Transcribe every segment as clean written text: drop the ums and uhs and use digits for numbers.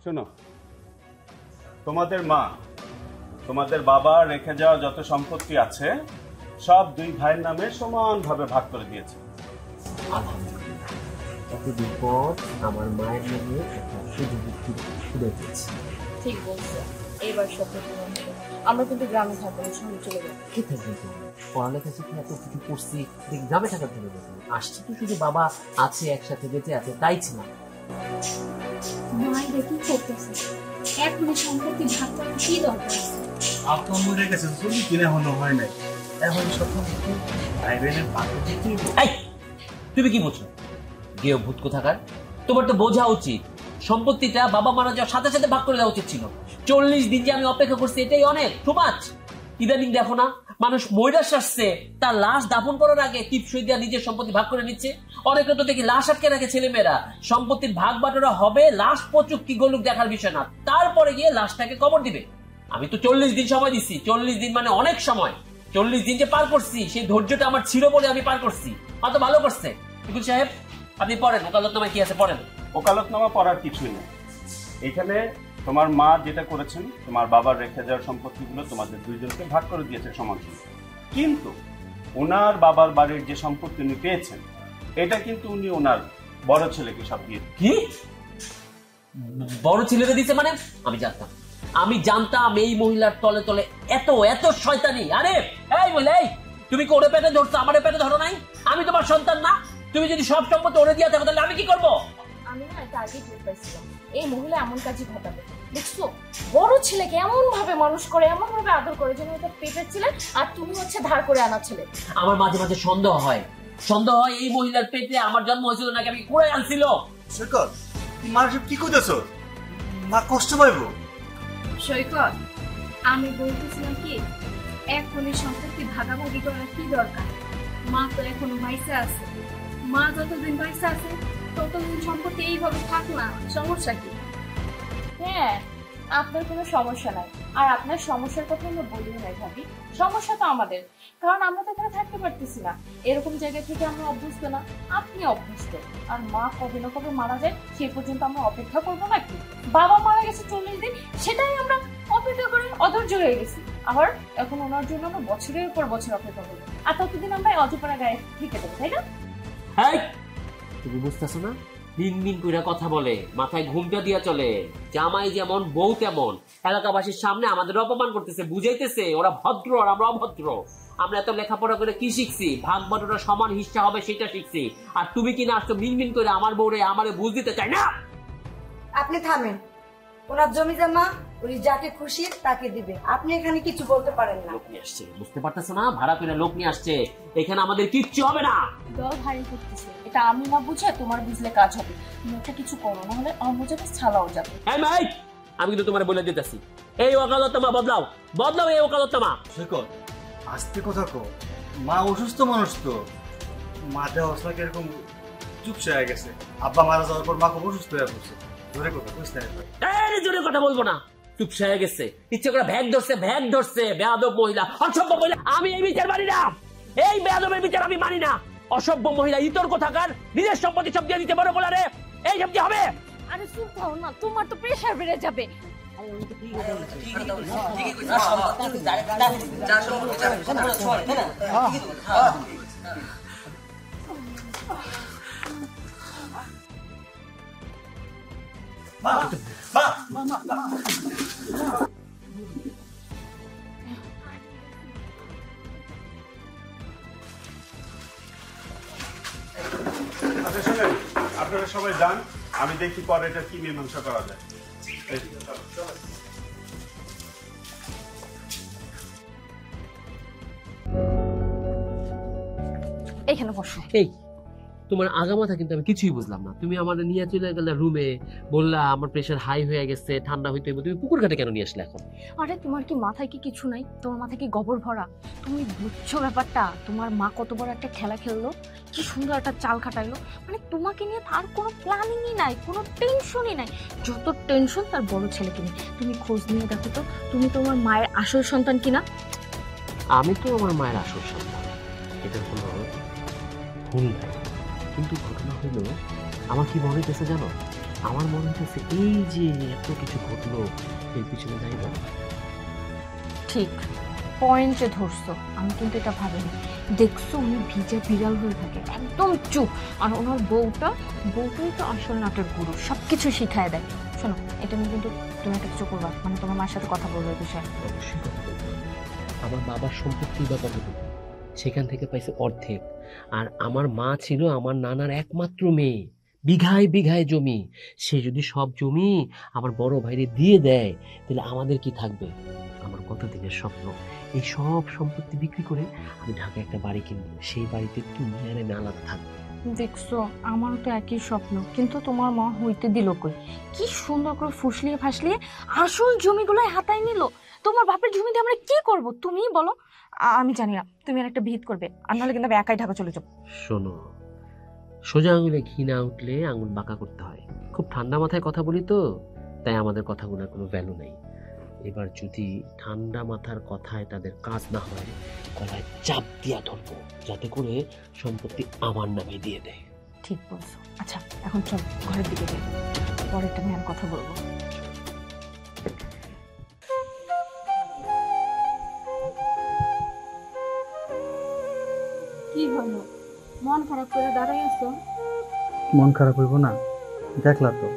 শোনো, তোমাদের মা তোমাদের বাবা রেখে যাওয়া যত সম্পত্তি আছে সব দুই ভাইয়ের নামে সমানভাবে ভাগ করে দিয়েছে। এতদিন পর আমার মায়ের নামে শুধু ঠিক বলছো, এইবার সব আমরা কিন্তু গ্রামে থাকবো, শহরে চলে যাবো। কি থাকবে? পড়ালেখা শিখে এত কিছু করছি, গ্রামে থাকার জন্য আসছি তো শুধু বাবা আছে একসাথে বেঁচে আছে তাই ছিল। মায়ের কি করতেছে এখন? সম্পত্তি ভাগ করার কি দরকার? আপনার মরে গেছে চলি কিনে হলো হয় নাই, এখন সব তুমি কি বলছো? গেও ভূত কোথাকার, তোমার তো বোঝা উচিত সম্পত্তিটা বাবা মারা যাওয়ার সাথে সাথে ভাগ করে দেওয়া উচিত ছিল। 40 দিন যে আমি অপেক্ষা করছি এটাই অনেক, টু মাচ। ইদানিং দেখো না, মানুষ ময়রা আসছে তার লাশ দাফন করার আগে টিপসই দিয়া নিজের সম্পত্তি ভাগ করে নিচ্ছে। অনেকে তো দেখি লাশ আটকে রাখে ছেলেমেয়েরা। সম্পত্তির ভাগ বাটোরা হবে, লাশ পচুক কি গলুক দেখার বিষয় না, তারপরে গিয়ে লাশটাকে কবর দিবে। আমি তো 40 দিন সময় দিচ্ছি, 40 দিন মানে অনেক সময়। 40 দিন যে পার করছি সেই ধৈর্যটা আমার ছিল বলে আমি পার করছি। অত ভালো করছে উকিল সাহেব, আপনি পড়েন ওকালতনামায় কি আছে পড়েন। ওকালতনামা পড়ার কিছুই নেই এখানে। তোমার মা যেটা করেছেন, তোমার বাবার রেখে যাওয়ার সম্পত্তিগুলো তোমাদের দুইজনকে ভাগ করে দিয়েছে সমান সমান। কিন্তু ওনার বাবার বাড়ির যে সম্পত্তি উনি পেয়েছেন এটা কিন্তু উনি ওনার বড় ছেলেকে সব দিয়ে। কি বড় ছেলেকে দিছে মানে? আমি জানতাম এই মহিলার তলে তলে এত এত শয়তানি। আরে এই মহিলা, এই তুমি কি ওরে পেটে ধরছো, আমারে পেটে ধরো নাই? আমি তোমার সন্তান না? তুমি যদি সব সম্পত্তি ওরে দিয়ে থাকো তাহলে আমি কি করবো? আমি না এটা আগে টের পাইছিলাম, এই মহিলা এমন কাজই ঘটাবে। দেখছো বড় ছেলেকে এমন ভাবে মানুষ করে, এমন ভাবে আদর করে যেন এটা পেটের ছেলে, আর তুমি হচ্ছে ধার করে আনা ছেলে। আমার মাঝে মাঝে সন্দেহ হয় এই মহিলার পেটে আমার জন্ম হয়েছিল নাকি আমি কুড়ে আনছিল। সৈকত, তুমি মার কি কইতেছ? মা কষ্ট পাইব। সৈকত, আমি বলতেছিলাম কি এখনই সম্পত্তি ভাগাভাগি করার কি দরকার? মা তো এখনো বাইসে আছে, মা যতদিন বাইসে আছে ততদিন সম্পত্তি এইভাবে থাক না, সমস্যা কি? হ্যাঁ, আপনার কোনো সমস্যা নাই, আর আপনার সমস্যার কথা আমরা বলিও নাই ভাবি। সমস্যা তো আমাদের, কারণ আমরা তো এখানে থাকতে পারতেছি না। এরকম জায়গা থেকে আমরা অভ্যস্ত না, আপনি অভ্যস্ত। আর মা কবে না কবে মারা যায় সেই পর্যন্ত আমরা অপেক্ষা করবো নাকি? বাবা মারা গেছে 40 দিন, সেটাই আমরা অপেক্ষা করে অধৈর্য হয়ে গেছি। আবার এখন ওনার জন্য আমরা বছরের পর বছর অপেক্ষা করবো, আর ততদিন আমরা অজপাড়া গায়ে থেকে দেবো, তাই না? তুমি বুঝতেছো না? দিন দিন কইরা কথা বলে, মাথায় ঘুমটা দিয়া চলে। জামাই যেমন বউ তেমন। এলাকাবাসীর সামনে আমাদের অপমান করতেছে, বুঝাইতেছে ওরা ভদ্র আর আমরা অভদ্র। আমরা এত লেখাপড়া করে কি শিখছি? ভাগ বাটোরা সমান হিস্সা হবে সেটা শিখছি। আর তুমি কিনা আসছো মিনমিন করে আমার বউরে আমারে বুঝ দিতে চাই না। আপনি থামেন, ওনার জমি জমা উনি যাকে খুশি তাকে দিবে, আপনি এখানে কিছু বলতে পারেন না। লোক নিয়ে আসছে, বুঝতে পারতেছো না? ভাড়া করে লোক নিয়ে আসছে, এখানে আমাদের কিচ্ছু হবে না। দল ভারী করতেছে, এটা আমি না বুঝে তোমার বুঝলে কাজ হবে। তুমি একটা কিছু করো, না হলে অমজাবে ছালাও যাবে। আমি কিন্তু তোমার বলে দিতেছি, এই ওকালতনামা বদলাও, বদলাও এই ওকালতনামা। সৈকত, আস্তে কথা কো, মা অসুস্থ মানুষ তো। মাঠে অবস্থা এরকম চুপসে হয়ে গেছে। আব্বা মারা যাওয়ার পর মা খুব অসুস্থ হয়ে পড়ছে। জোরে কথা কইস না। জোরে কথা বলবো না, চুপসে হয়ে গেছে। ইচ্ছে করে ভ্যাগ ধরছে বেয়াদব মহিলা, অসভ্য মহিলা। আমি এই বিচার মানি না, এই বেয়াদবের বিচার আমি মানি না। অসভ্য মহিলা, ইতর কোথাকার, নিজের সম্পত্তি সব দিয়ে দিতে পারো বলে রে, এই সব কি হবে? আরে চুপ থাও না, তোমার তো প্রেসার বেড়ে যাবে। আপনারা সবাই যান, আমি দেখি পরে এটা কি মীমাংসা করা যায়। এখানে বসো। এই তোমার আগামাথা কিন্তু আমি কিছুই বুঝলাম না। তুমি আমাদের নিয়ে চলে গেলে রুমে, বললা আমার প্রেশার হাই হয়ে গেছে, ঠান্ডা হইতে হবে। তুমি পুকুর ঘাটে কেন নিয়ে আসলে এখন? আরে তোমার কি মাথায় কি কিছু নাই? তোমার মাথায় কি গোবর ভরা? তুমি বুঝছো ব্যাপারটা? তোমার মা কত বড় একটা খেলা খেললো, কি সুন্দর একটা চাল খাটাইলো। মানে তোমাকে নিয়ে তার কোনো প্ল্যানিংই নাই, কোনো টেনশনই নাই। যত টেনশন তার বড় ছেলেকে নিয়ে। তুমি খোঁজ নিয়ে দেখো তো, তুমি তোমার মায়ের আসল সন্তান কিনা। আমি তো আমার মায়ের আসল সন্তান, এটা কোনো ভুল নাই। কিন্তু ঘটনা হলো, আমার কি মনে হইতেছে জানো, আমার মনে হচ্ছে এই যে এত কিছু ঘটলো এর পিছনে যাই বলো। ঠিক পয়েন্টে ধরছো, আমি কিন্তু এটা ভাবিনি। দেখছো উনি ভিজে বিড়াল হয়ে থাকে, একদম চুপ। আর ওনার বউটাই তো আসল নাটের গুরু, সবকিছু শিখায় দেয়। শোনো, এটা নিয়ে কিন্তু তুমি একটা কিছু করবা, মানে তোমার মায়ের সাথে কথা বলবে এই বিষয়ে। অবশ্যই কথা বলবো। আমার বাবার সম্পত্তির ব্যাপারে বলবো, সেখান থেকে পাইছে অর্ধেক। আর আমার মা ছিল আমার নানার একমাত্র মেয়ে, বিঘায় বিঘায় জমি। সে যদি সব জমি আমার বড় ভাইরে দিয়ে দেয় তাহলে আমাদের কি থাকবে? আমার কত দিনের স্বপ্ন এই সব সম্পত্তি বিক্রি করে আমি ঢাকায় একটা বাড়ি কিনবো, সেই বাড়িতে তুমি আর আমি আলাদা থাকবো। দেখছো, আমারও তো একই স্বপ্ন, কিন্তু তোমার মা হইতে দিল কই? কি সুন্দর করে ফুসলিয়ে ফাসলিয়ে আসল জমিগুলো হাতায় নিল। তোমার বাপের জমিতে আমরা কি করব তুমিই বলো। আমি জানি না, তুমি আর একটা ভিত করবে, আর নাহলে কিন্তু আমি একাই ঢাকা চলে যাবো। শোনো, সোজা আঙুলে ঘি না উঠলে আঙুল বাঁকা করতে হয়। খুব ঠান্ডা মাথায় কথা বলি তো, তাই আমাদের কথাগুলোর কোনো ভ্যালু নেই। এবার যদি ঠান্ডা মাথার কথায় তাদের কাজ না হয়, গলায় চাপ দিয়া ধরবো, যাতে করে সম্পত্তি আমার নামে দিয়ে দেয়। ঠিক বলছো। আচ্ছা, এখন চল ঘরের দিকে যাই, পরে একটা নিয়ে কথা বলবো। কি হলো, মন খারাপ করে দাঁড়াই আছো? মন খারাপ হইব না? দেখলা তো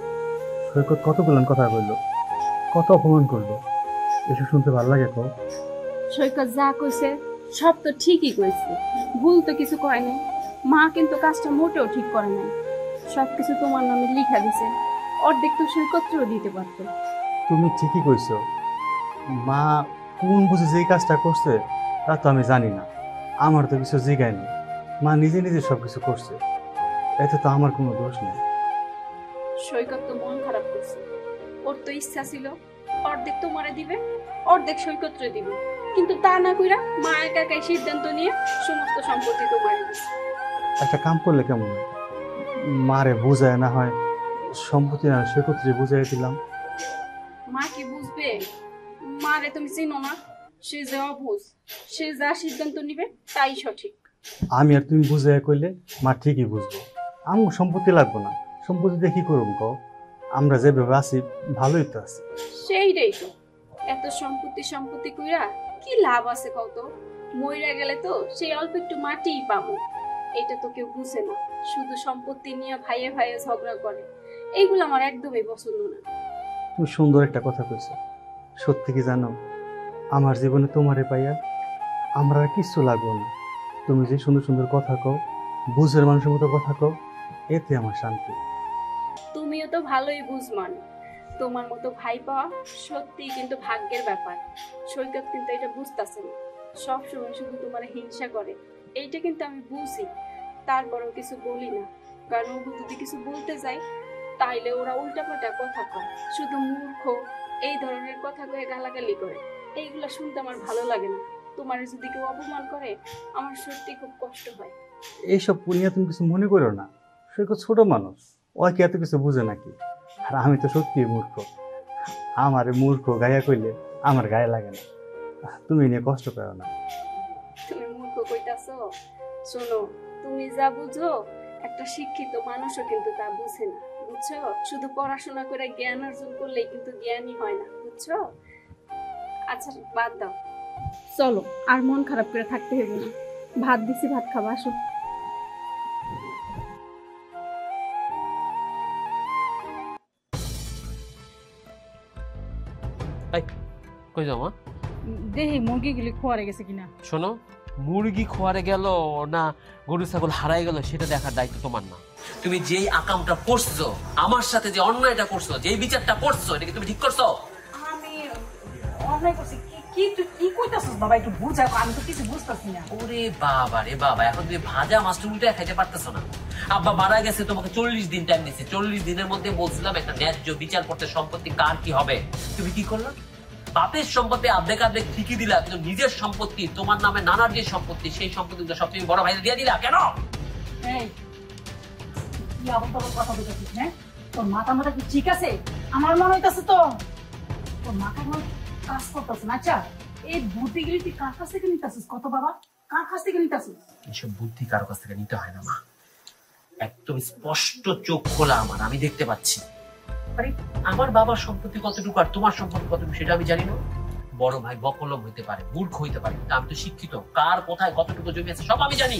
সৈকত কতগুলো কথা বললো, কত অপমান করলো। এসব শুনতে ভালো লাগে তো? সৈকত যা কইছে সব তো ঠিকই কইছে, ভুল তো কিছু কয় নাই। মা কিন্তু কাজটা মোটেও ঠিক করে নাই, সবকিছু তোমার নামে লিখা দিছে। অর্ধেক তো সৈকতও দিতে পারতো। তুমি ঠিকই কইছো। মা কোন বুঝে যে কাজটা করছে তা তো আমি জানি না, আমার তো কিছু জিগায়নি। মা নিজে নিজে সবকিছু করছে, এতে তো আমার কোনো দোষ নেই। সৈকত তো মন খারাপ করছে, ওর তো ইচ্ছা ছিল অর্ধেক তোমারে দিবে, অর্ধেক সৈকতরে দিবে, কিন্তু তা না কইরা মা একা একাই সিদ্ধান্ত নিয়ে সমস্ত সম্পত্তি তোমারে দিছে। একটা কাম করলে কেমন হয়? মারে বুঝায় না হয় সম্পত্তি না সৈকতরে বুঝাই দিলাম। মা কি বুঝবে? মারে তুমি চিনো না, সে যে অবুঝ, সে যা সিদ্ধান্ত নিবে তাই সঠিক। আমি আর তুমি বুঝাই কইলে মা ঠিকই বুঝবো। আমার সম্পত্তি লাগবো না, সম্পত্তি দিয়ে কি করুম কও? আমরা যেভাবে আছি ভালোই তো আছি। সেইটাই তো, এত সম্পত্তি কইরা কি লাভ আছে কত? মইরা গেলে তো সেই অল্প একটু মাটিই পাবো। এটা তো কেউ বুঝে না, শুধু সম্পত্তি নিয়ে ভাইয়ে ভাইয়ে ঝগড়া করে। এইগুলো আমার একদমই পছন্দ না। তুমি সুন্দর একটা কথা কইছো। সত্যি কি জানো, আমার জীবনে তোমারে পাইয়া আমার আর কিচ্ছু লাগবো না। তুমি যে সুন্দর সুন্দর কথা কও, বুঝের মানুষের মতো কথা কও, এতে আমার শান্তি। তুমিও তো ভালোই বুঝমান, তোমার মতো ভাই পাওয়া সত্যি কিন্তু ভাগ্যের ব্যাপার। সৈকত কিন্তু এটা বুঝতেছে না, সবসময় শুধু তোমার হিংসা করে। এইটা কিন্তু আমি বুঝি, তারপরেও কিছু বলি না, কারণ ও যদি কিছু বলতে যায় তাইলে ওরা উল্টাপাল্টা কথা কয়, শুধু মূর্খ এই ধরনের কথা কয়ে গালাগালি করে। এইগুলা শুনতে আমার ভালো লাগে না। তোমার যদি কেউ অপমান করে আমার সত্যি খুব কষ্ট হয়। এইসব পুনিয়া তুমি কিছু মনে করো না, সৈকত ছোট মানুষ, ও কি এত কিছু বুঝে নাকি? আর আমি তো সত্যি মূর্খ, আমার মূর্খ গায়া কইলে আমার গায়ে লাগে না। তুমি নিয়ে কষ্ট করো না। তুমি মূর্খ কইতাছো? শোনো, তুমি যা বুঝো একটা শিক্ষিত মানুষও কিন্তু তা বুঝে না, বুঝছো? শুধু পড়াশোনা করে জ্ঞান অর্জন করলেই কিন্তু জ্ঞানী হয় না, বুঝছো? আচ্ছা বাদ দাও, চলো আর মন খারাপ করে থাকতে হবে না। ভাত দিছি, ভাত খাবা, আসো। কই যাও মা? দেহি মুরগিগুলি খোয়ারে গেছে কিনা। শোনো, মুরগি খোয়ারে গেল না গরু ছাগল হারাই গেল সেটা দেখার দায়িত্ব তোমার না। তুমি যেই আকামটা করছো, আমার সাথে যে অন্যায়টা করছো, যেই বিচারটা করছো, এটা কি তুমি ঠিক করছো? আমি অন্যায় করছি কি তুই কি কইতাছস বাবা? একটু বুঝা, আমি তো কিছু বুঝতাছি না। ওরে বাবা রে বাবা, এখন তুমি ভাজা মাছটা উল্টে খাইতে পারতেছো না। আব্বা মারা গেছে, তোমাকে 40 দিন টাইম দিচ্ছে। 40 দিনের মধ্যে বলছিলাম একটা ন্যায্য বিচার করতে, সম্পত্তি কার কি হবে। তুমি কি করলো? বাপের সম্পত্তি আর্ধেক আর্ধেক ঠিকই দিলা, কিন্তু নিজের সম্পত্তি, তোমার নামে নানার যে সম্পত্তি, সেই সম্পত্তি সব তুমি বড় ভাইদের দিয়ে দিলা কেন? এই কি আবার কথা বলতেছিস? হ্যাঁ, তোর মাথা মাথা কি ঠিক আছে? আমার মনে হইতাছে তো তোর মাথা মনে কাজ করতেছে না। আচ্ছা, এই বুদ্ধিগুলি তুই কার কাছ থেকে নিতেছিস? কত বাবা, কার কাছ থেকে নিতেছিস? এইসব বুদ্ধি কারো কাছ থেকে নিতে হয় না মা। একদম স্পষ্ট চোখ খোলা আমার, আমি দেখতে পাচ্ছি। আরে আমার বাবার সম্পত্তি কতটুকু আর তোমার সম্পত্তি কতটুকু সেটা আমি জানি না। বড় ভাই বকলম হইতে পারে, মূর্খ হইতে পারে, কিন্তু আমি তো শিক্ষিত। কার কোথায় কতটুকু জমি আছে সব আমি জানি।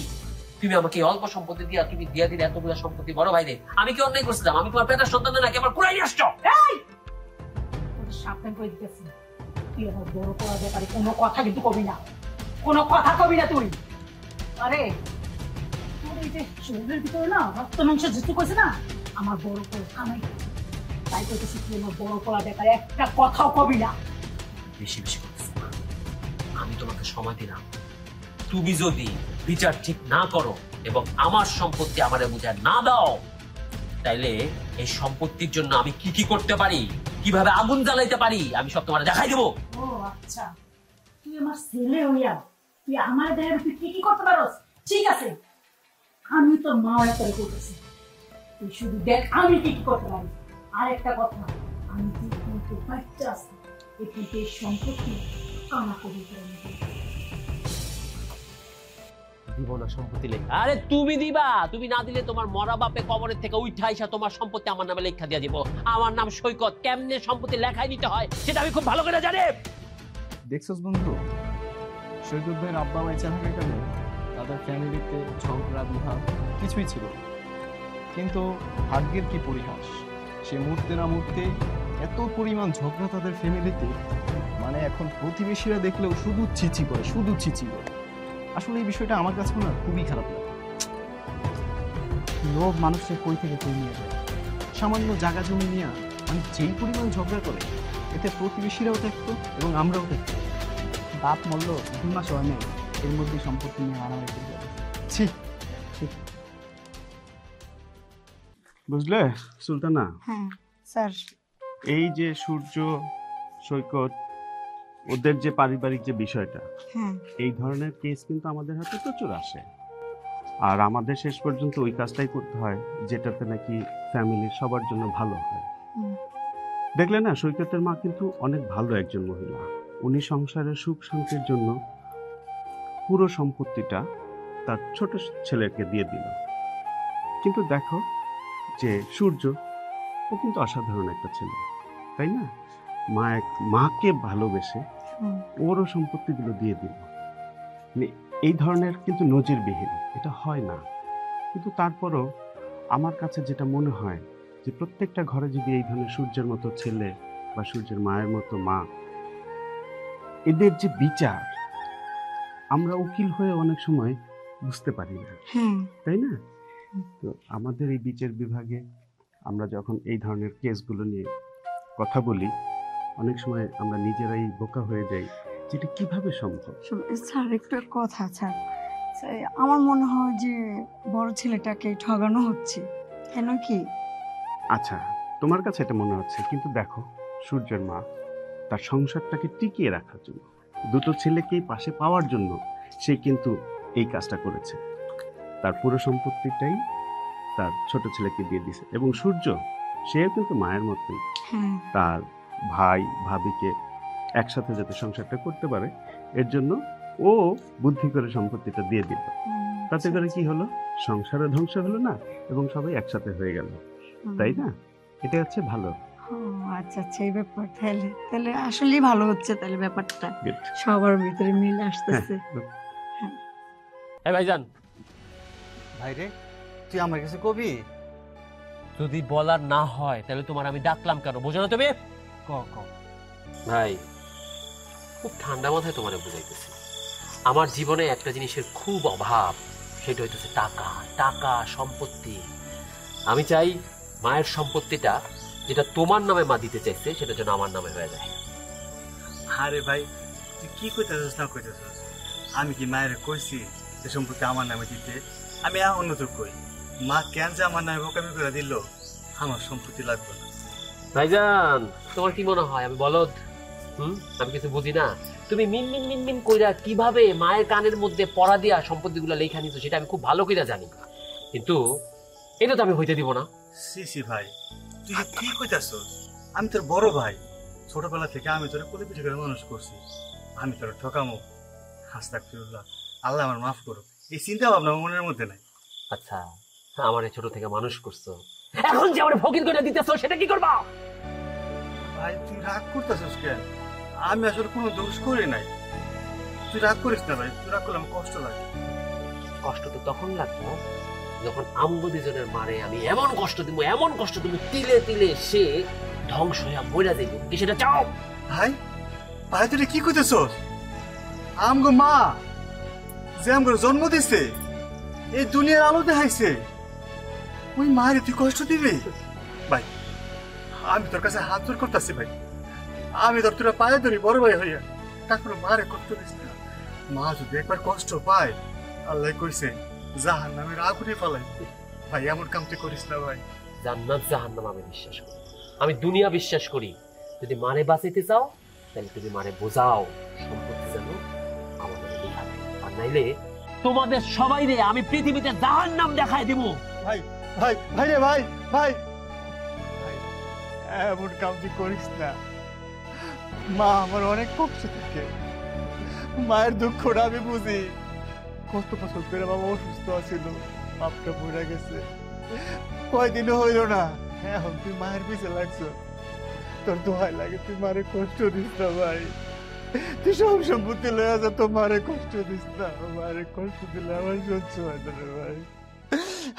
তুমি আমাকে অল্প সম্পত্তি দিয়া তুমি দিয়া দিলে এতগুলো সম্পত্তি বড় ভাই রে। আমি কি অন্যায় করছিলাম? আমি তোমার পেটের সন্তান নাকি আমার পুরাই আসছো? সাবধান করে দিতেছি, তুই আমার বড় করার ব্যাপারে কোনো কথা কিন্তু কবি না, কোনো কথা কবি না তুই। আরে তোর এই যে শরীরের ভিতরে না রক্ত মাংস যেটুকু আছে না, আমার বড় করে কামাই, তাই করতেছি তুই আমার বড় করার ব্যাপারে একটা কথাও কবি না। বেশি বেশি করতেছি না। আমি তোমাকে সময় দিলাম, তুমি যদি বিচার ঠিক না করো এবং আমার সম্পত্তি আমারে বুঝা না দাও, তাইলে এই সম্পত্তির জন্য আমি কি কি করতে পারি, কিভাবে আগুন জ্বালাইতে পারি, আমি সব তোমার দেখাই দেবো। ও আচ্ছা, তুই আমার ছেলে হইয়া তুই আমার দেহের তুই কি কি করতে পারোস? ঠিক আছে, আমি তোর মা হয়ে করে করতেছি, তুই শুধু দেখ আমি কি কি করতে পারি। আর একটা কথা, আমি কিন্তু বাচ্চা আছি, কিন্তু এই সম্পত্তি কামা করে দিব না সম্পত্তি লেখা। আরে তুমি দিবা, তুমি না দিলে তোমার মরা বাপে কবরের থেকে উঠা আইসা তোমার সম্পত্তি আমার নামে লেখা দিয়ে দিব। আমার নাম সৈকত, কেমনে সম্পত্তি লেখাই নিতে হয় সেটা আমি খুব ভালো করে জানি। দেখছস বন্ধু, সৈকত ভাইয়ের আব্বা বেঁচে থাকাকালে তাদের ফ্যামিলিতে ঝগড়া বিভাগ কিছুই ছিল, কিন্তু ভাগ্যের কি পরিহাস, সে মুহূর্তে না মুহূর্তে এত পরিমাণ ঝগড়া তাদের ফ্যামিলিতে, মানে এখন প্রতিবেশীরা দেখলেও শুধু ছিচি করে, শুধু ছিচি করে। আসলে এই বিষয়টা আমার কাছে না খুবই খারাপ লাগে। লোভ মানুষের কই থেকে কই নিয়ে যায়। সামান্য জায়গা জমি নিয়ে মানে যেই পরিমাণ ঝগড়া করে, এতে প্রতিবেশীরাও থাকতো এবং আমরাও থাকতো। বাপ মরল 2 মাস হয় নাই, এর মধ্যে সম্পত্তি নিয়ে মারামারি করে যাবে। ছি, বুঝলে সুলতানা, হ্যাঁ স্যার। এই যে সূর্য, সৈকত, ওদের যে পারিবারিক যে বিষয়টা, হ্যাঁ এই ধরনের কেস কিন্তু আমাদের হাতে প্রচুর আসে। আর আমাদের শেষ পর্যন্ত ওই কাজটাই করতে হয় যেটাতে নাকি ফ্যামিলির সবার জন্য ভালো হয়। দেখলে না, সৈকতের মা কিন্তু অনেক ভালো একজন মহিলা। উনি সংসারের সুখ শান্তির জন্য পুরো সম্পত্তিটা তার ছোট ছেলেকে দিয়ে দিল। কিন্তু দেখো যে সূর্য, ও কিন্তু অসাধারণ একটা ছেলে, তাই না? মাকে ভালোবেসে ওরও সম্পত্তিগুলো দিয়ে দিল। মানে এই ধরনের কিন্তু নজিরবিহীন, এটা হয় না। কিন্তু তারপরও আমার কাছে যেটা মনে হয় যে প্রত্যেকটা ঘরে যদি এই ধরনের সূর্যের মতো ছেলে বা সূর্যের মায়ের মতো মা, এদের যে বিচার আমরা উকিল হয়ে অনেক সময় বুঝতে পারি না, তাই না? তো আমাদের এই বিচার বিভাগে আমরা যখন এই ধরনের কেসগুলো নিয়ে কথা বলি, অনেক সময় আমরা নিজেরাই বোকা হয়ে যাই, যেটা কিভাবে সম্ভব। স্যার একটু কথা, স্যার আমার মনে হয় যে বড় ছেলেটাকে ঠগানো হচ্ছে। কেন কি? আচ্ছা, তোমার কাছে এটা মনে হচ্ছে, কিন্তু দেখো সূর্যের মা তার সংসারটাকে টিকিয়ে রাখার জন্য, দুটো ছেলেকেই পাশে পাওয়ার জন্য সে কিন্তু এই কাজটা করেছে। তার পুরো সম্পত্তিটাই তার ছোট ছেলেকে দিয়ে দিয়েছে। এবং সূর্য, সেও কিন্তু মায়ের মতোই তার ভাই ভাবিকে একসাথে যাতে সংসারটা করতে পারে, এর জন্য ও বুদ্ধি করে সম্পত্তিটা দিয়ে দিল। তাতে করে কি হলো, সংসারও ধ্বংস হলো না এবং সবাই একসাথে হয়ে গেল, তাই না? এটা হচ্ছে ভালো। আচ্ছা আচ্ছা, এই ব্যাপার তাহলে আসলেই ভালো হচ্ছে, তাহলে ব্যাপারটা সবার ভিতরে মিলে আসতেছে। এই ভাইজান, ভাইরে তুই আমার কাছে কবি? যদি বলার না হয় তাহলে তোমার আমি ডাকলাম কেন, বোঝো না তুমি? ভাই, খুব ঠান্ডা মাথায় তোমারে বুঝাইতেছি, আমার জীবনে একটা জিনিসের খুব অভাব, সেটা হইতেছে টাকা। টাকা, সম্পত্তি। আমি চাই মায়ের সম্পত্তিটা যেটা তোমার নামে মা দিতে চাইছে সেটা যেন আমার নামে হয়ে যায়। আরে ভাই, তুই কি কইতেছিস না কইতেছিস? আমি কি মায়ের কইছি যে সম্পত্তি আমার নামে দিতে? আমি অন্যতর কই, মা কেন যে আমার নামে বোকামি করে দিল, আমার সম্পত্তি লাগবে না। ভাইজান, তোমার কি মনে হয় আমি বলদ? আমি কিছু বুঝি না? তুমি মিন মিন মিন মিন কইরা কিভাবে মায়ের কানের মধ্যে পড়া দিয়া সম্পত্তিগুলো লেখা নিছো সেটা আমি খুব ভালো কইরা জানি, কিন্তু এটা তো আমি হইতে দিব না। সি ভাই, তুই কি কইতাছস? আমি তোর বড় ভাই, ছোটবেলা থেকে আমি তোর কোলে পিঠে করে মানুষ করছি, আমি তোর ঠকামো? আস্তাগফিরুল্লাহ, আল্লাহ আমার মাফ করো, এই চিন্তা ভাবনা মনের মধ্যে নাই। আচ্ছা, আমার ছোট থেকে মানুষ করছো, এখন যে আমার ফকির করে দিতেছো সেটা কি করবা? ভাই তুই রাগ করতেছিস কেন? আমি আসলে কোনো দোষ করি নাই। তুই রাগ করিস না ভাই, তুই রাগ করলে আমার কষ্ট লাগে। কষ্ট তো তখন লাগবো যখন আমগো দুজনের মারে আমি এমন কষ্ট দিব তিলে তিলে সে ধ্বংস হইয়া মরে যাইব। কি সেটা চাও? ভাই ভাই তুই কি করতেছস? আমগো মা যে আমগো জন্ম দিছে, এই দুনিয়ার আলো দেখাইছে, ওই মারে তুই কষ্ট দিবি? ভাই আমি তোর কাছে হাত জোর করতেছি ভাই, আমি তোর পায়ে ধরি বড় ভাই হইয়া, তারপরে মারে কষ্ট দিস না। মা যদি একবার কষ্ট পায়, আল্লাহ কইছে জাহান্নামের আগুনে ফালাই। ভাই এমন কাম তুই করিস না ভাই। জান্নাত জাহান্নাম আমি বিশ্বাস করি, আমি দুনিয়া বিশ্বাস করি। যদি মারে বাঁচাইতে চাও তাহলে তুমি মারে বোঝাও, সম্পত্তি জানো আমার নামে লেখা থাকে, আর নাইলে তোমাদের সবাই রে আমি পৃথিবীতে জাহান্নাম দেখাই দিব। ভাই ভাই ভাই রে ভাই ভাই ভাই এমন কাম তুই করিস না। মা আমার অনেক কষ্ট থাকে, মায়ের দুঃখটা আমি বুঝি। কত বছর ধরে বাবা অসুস্থ ছিল, বাপটা মরে গেছে, কয়দিনও হইল না, এখন তুই মায়ের পিছে লাগছো। তোর দোহাই লাগে তুই মারে কষ্ট দিস না ভাই, তুই সব সম্পত্তি লয়ে যা, তো মারে কষ্ট দিস না। মারে কষ্ট দিলে আমার সহ্য হয় না রে ভাই,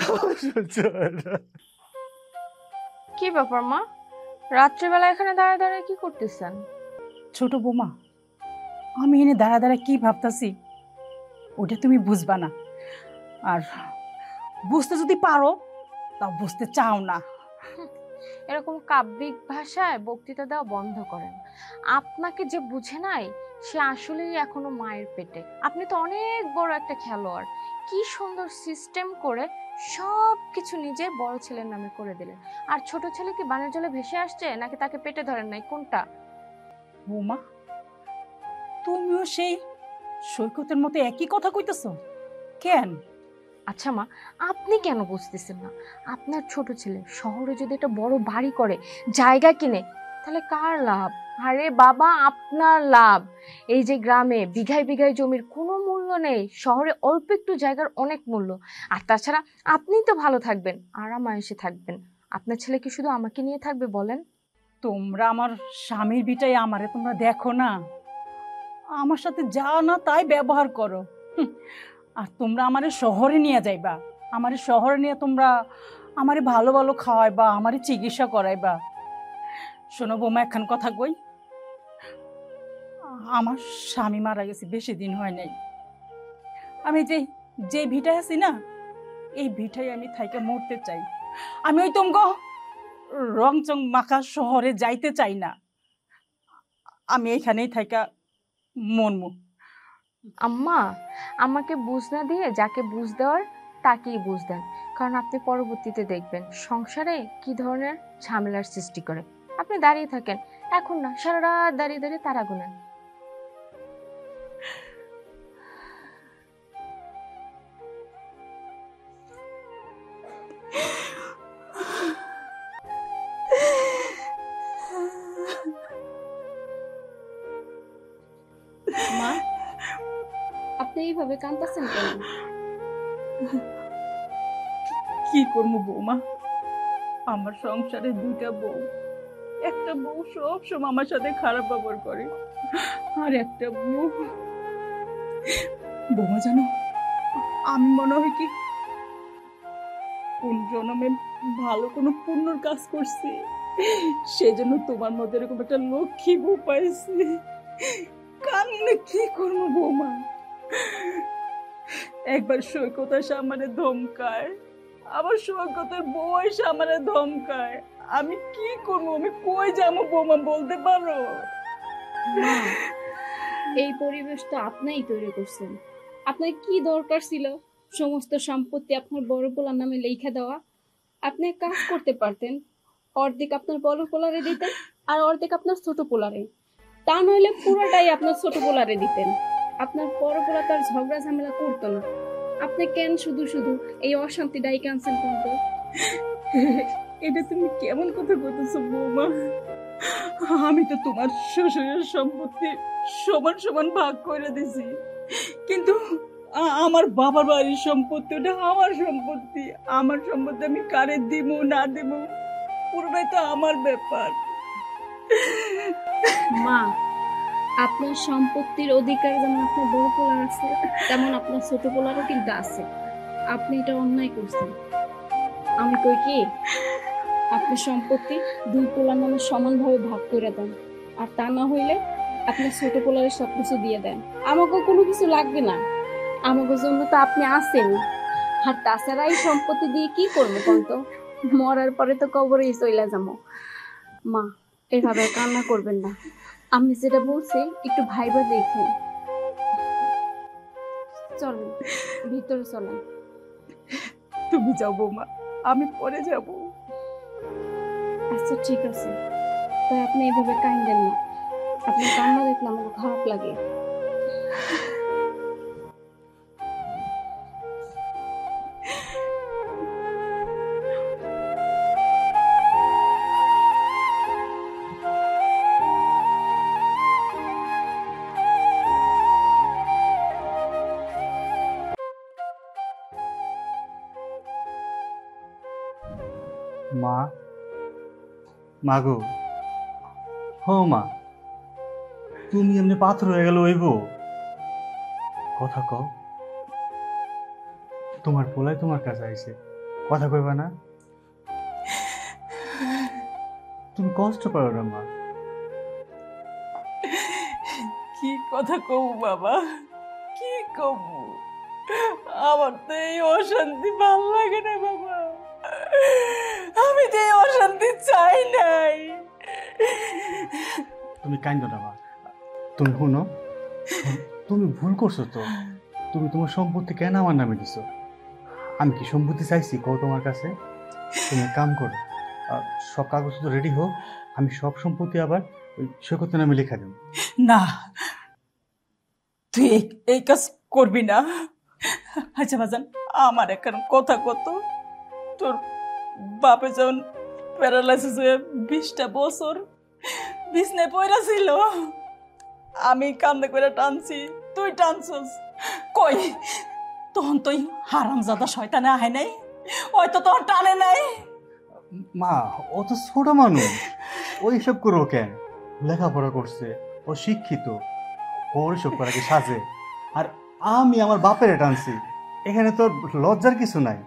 আমার সহ্য হয় না। কি ব্যাপার মা, রাত্রিবেলা এখানে দাঁড়া দাঁড়ায় কি করতেছেন? ছোট বৌমা, আমি এনে দাঁড়া দাঁড়া কি ভাবতাছি ওটা তুমি বুঝবা না, আর বুঝতে যদি পারো তা বুঝতে চাও না। এরকম কাব্যিক ভাষায় বক্তৃতা দেওয়া বন্ধ করেন। আপনাকে যে বুঝে নাই সে আসলেই এখনো মায়ের পেটে। আপনি তো অনেক বড় একটা খেলোয়াড়, কি সুন্দর সিস্টেম করে সব কিছু নিজে বড় ছেলের নামে করে দিলেন। আর ছোট ছেলে কি বানের জলে ভেসে আসছে নাকি তাকে পেটে ধরেন নাই? কোনটা? বৌমা, তুমিও সেই সৈকতের মতো একই কথা কইতেছ কেন? আচ্ছা মা, আপনি কেন বুঝতেছেন না? আপনার ছোট ছেলে শহরে যদি একটা বড় বাড়ি করে, জায়গা কিনে, তাহলে কার লাভ? আরে বাবা, আপনার লাভ। এই যে গ্রামে বিঘায় বিঘায় জমির কোনো মূল্য নেই, শহরে অল্প একটু জায়গার অনেক মূল্য। আর তাছাড়া আপনি তো ভালো থাকবেন, আরামায়েশে থাকবেন। আপনার ছেলে কি শুধু আমাকে নিয়ে থাকবে বলেন? তোমরা আমার স্বামীর বিটাই আমারে তোমরা দেখো না, আমার সাথে যা না তাই ব্যবহার করো। আর তোমরা আমারে শহরে নিয়ে যাইবা, আমারে শহরে নিয়ে তোমরা আমারে ভালো ভালো খাওয়াইবা, আমারে চিকিৎসা করাইবা। শোনো বৌমা, একখান কথা কই, আমার স্বামী মারা গেছে বেশি দিন হয় নাই। আমি যে ভিটায় আছি না, এই ভিটায় আমি থাইকা মরতে চাই। আমি ওই তোমগো রংচং মাখা শহরে যাইতে চাই না, আমি এইখানেই থাইকা মরমু। আম্মা, আমাকে বুঝ না দিয়ে যাকে বুঝ দেওয়ার তাকেই বুঝ দেন, কারণ আপনি পরবর্তীতে দেখবেন সংসারে কি ধরনের ঝামেলার সৃষ্টি করে। আপনি দাঁড়িয়ে থাকেন, এখন না সারা রাত দাঁড়িয়ে দাঁড়িয়ে তারা গুনেন। মা, আপনি এইভাবে কাঁদতেছেন কেন? কি করবো বৌমা, আমার সংসারে দুইটা বউ। একটা বউ সব সময় আমার সাথে খারাপ ব্যবহার করে, আর একটা বউ, বৌমা জানো, আমি মনে হয় কি কোন জন্মে ভালো কোনো পুণ্যর কাজ করছি, সেজন্য তোমার মধ্যে এরকম একটা লক্ষ্মী বউ পাইছি। কান্নে কি করবো বৌমা, একবার সৈকত এসে আমারে ধমকায়, আবার সৈকতের বউ এসে আমারে ধমকায়। আমি কি করবো, আমি কই যাবো বৌমা, বলতে পারো? এই পরিবেশটা আপনিই তৈরি করছেন। আপনার কি দরকার ছিল সমস্ত সম্পত্তি আপনার বড় পোলার নামে লেখা দেওয়া? আপনি এক কাজ করতে পারতেন, অর্ধেক আপনার বড় পোলারে দিতেন আর অর্ধেক আপনার ছোট পোলারে। তা নইলে পুরোটাই আপনার ছোট পোলারে দিতেন। আপনার বড় পোলা তার ঝগড়া ঝামেলা করতো না। আপনি কেন শুধু শুধু এই অশান্তি ডাইকে আনছেন কিন্তু? এটা তুমি কেমন কথা বলতেছো বৌমা? আমি তো তোমার শ্বশুরের সম্পত্তি সমান সমান ভাগ করে দিছি, কিন্তু আমার বাবার বাড়ির সম্পত্তি ওটা আমার সম্পত্তি। আমার সম্পত্তি আমি কারে দিব না দিব পুরোটাই তো আমার ব্যাপার। মা, আপনার সম্পত্তির অধিকার যেমন আপনার বড় পোলার আছে, তেমন আপনার ছোট পোলারও কিন্তু আছে। আপনি এটা অন্যায় করছেন। আমি কই কি, আপনার সম্পত্তি দুই পোলার নামে সমানভাবে ভাগ করে দেন, আর তা না হইলে আপনার ছোট পোলারের সবকিছু দিয়ে দেন। আমাকে কোনো কিছু লাগবে না, আমাকে জন্য তো আপনি আছেন। আর তাছাড়া এই সম্পত্তি দিয়ে কি করবো বলতো? মরার পরে তো কবরেই চলে যাবো। মা, এভাবে কান্না করবেন না। আমি যেটা বলছি একটু ভাইবা দেখেন। চলেন ভিতরে চলেন। তুমি যাও বৌমা, আমি পরে যাব। আচ্ছা ঠিক আছে, তাই আপনি এভাবে কাঁদেন না। আপনার কান্না দেখলে আমার খারাপ লাগে। মা, মা গো, হো মা, তুমি এমনি পাথর হয়ে গেল ওই গো, কথা কও। তোমার পোলাই তোমার কাছে আইছে, কথা কইবা না? তুমি কষ্ট করো না মা। কি কথা কব বাবা, কি কব? আমার তো এই অশান্তি ভাল লাগে না বাবা। আমি তো এই অশান্তি চাই নাই। তুমি কাইন্দ না মা, তুমি শুনো, তুমি ভুল করছো তো। তুমি তোমার সম্পত্তি কেন আমার নামে দিছো? আমি কি সম্পত্তি চাইছি কও তোমার কাছে? তুমি এক কাম করো, সব কাগজ তো রেডি হোক, আমি সব সম্পত্তি আবার ওই সৈকতের নামে লেখা দেব। না, তুই এই কাজ করবি না। আচ্ছা বাজান, আমার এখন কথা কত, তোর বাপে যখন প্যারালাইসিস হয়ে 20টা বছর বিছনায় পড়া ছিল, আমি কান্দে করে টানছি, তুই টানছস কই? তখন তুই হারামজাদা শয়তানে আহে নাই, হয়তো তখন টানে নাই। মা, ও তো ছোট মানুষ, ওই সব করবো কেন? লেখাপড়া করছে, ও শিক্ষিত, ওর সব করা কি সাজে? আর আমি আমার বাপের টানছি, এখানে তো লজ্জার কিছু নাই।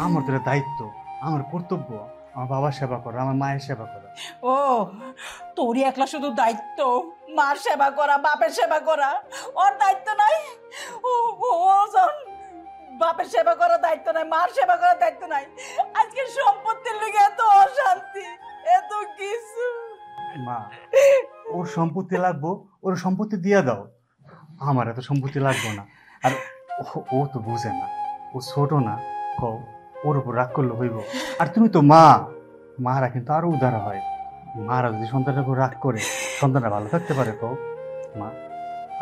আমার তো দায়িত্ব, আমার কর্তব্য আমার বাবার সেবা করা, আমার মায়ের সেবা করা। ও, তোরই একলা শুধু দায়িত্ব মার সেবা করা, বাপের সেবা করা? ওর দায়িত্ব নাই? ও বাপের সেবা করার দায়িত্ব নাই, মার সেবা করার দায়িত্ব নাই? আজকে সম্পত্তির লিগে এত অশান্তি, এত কিছু। মা, ওর সম্পত্তি লাগবো, ওর সম্পত্তি দিয়ে দাও, আমার এত সম্পত্তি লাগবো না। আর ও তো বুঝে না, ও ছোট না, কও ওর উপর রাগ করলে হইব? আর তুমি তো মা, মারা কিন্তু আরো উদার হয়। মারা যদি সন্তানের উপর রাগ করে, সন্তানরা ভালো থাকতে পারে? কও মা,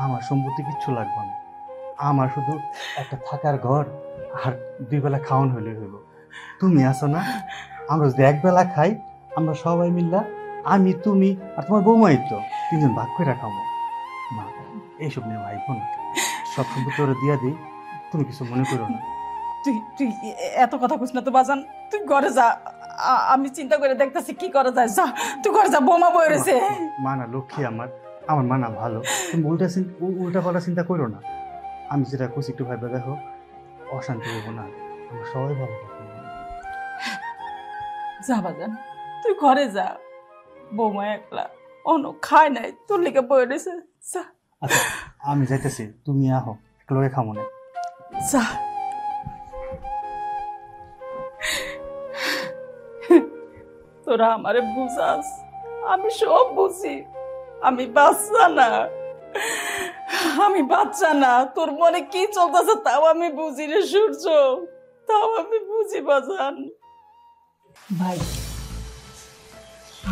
আমার সম্পত্তি কিচ্ছু লাগবে না, আমার শুধু একটা থাকার ঘর আর 2 বেলা খাওয়ান হইলে হইব। তুমি আছো না, আমরা যদি 1 বেলা খাই, আমরা সবাই মিল্লা, আমি, তুমি আর তোমার বৌমাই তো 3 জন ভাগ করে খাবো। মা, এইসব নিয়ে ভাইব না, সব সম্পত্তি ওরা দিয়া দিই, তুমি কিছু মনে করো না। তুই তুই এত কথা কইস না তো বাজান, তুই ঘরে যা, আমি চিন্তা করে দেখতেছি কি করা যায়। যা তুই ঘরে যা, বোমা বই রয়েছে। মা না লক্ষ্মী আমার, আমার মা না ভালো, তুমি উল্টা পাল্টা চিন্তা করো না। আমি যেটা করছি একটু ভাইবা দেখো, অশান্তি হবো না, আমরা সবাই ভালো থাকবো। যা বাজান, তুই ঘরে যা, বৌমা একলা অন্য খায় নাই, তোর লিগে বই রয়েছে। যা। আচ্ছা আমি যাইতেছি, তুমি আহো, একটু লোকে খামো না। যা। তোরা আমারে বুঝাস, আমি সব বুঝি, আমি বাচ্চা না, আমি বাচ্চা না। তোর মনে কি চলতেছে তাও আমি বুঝি রে সূর্য, তাও আমি বুঝি বাজান। ভাই,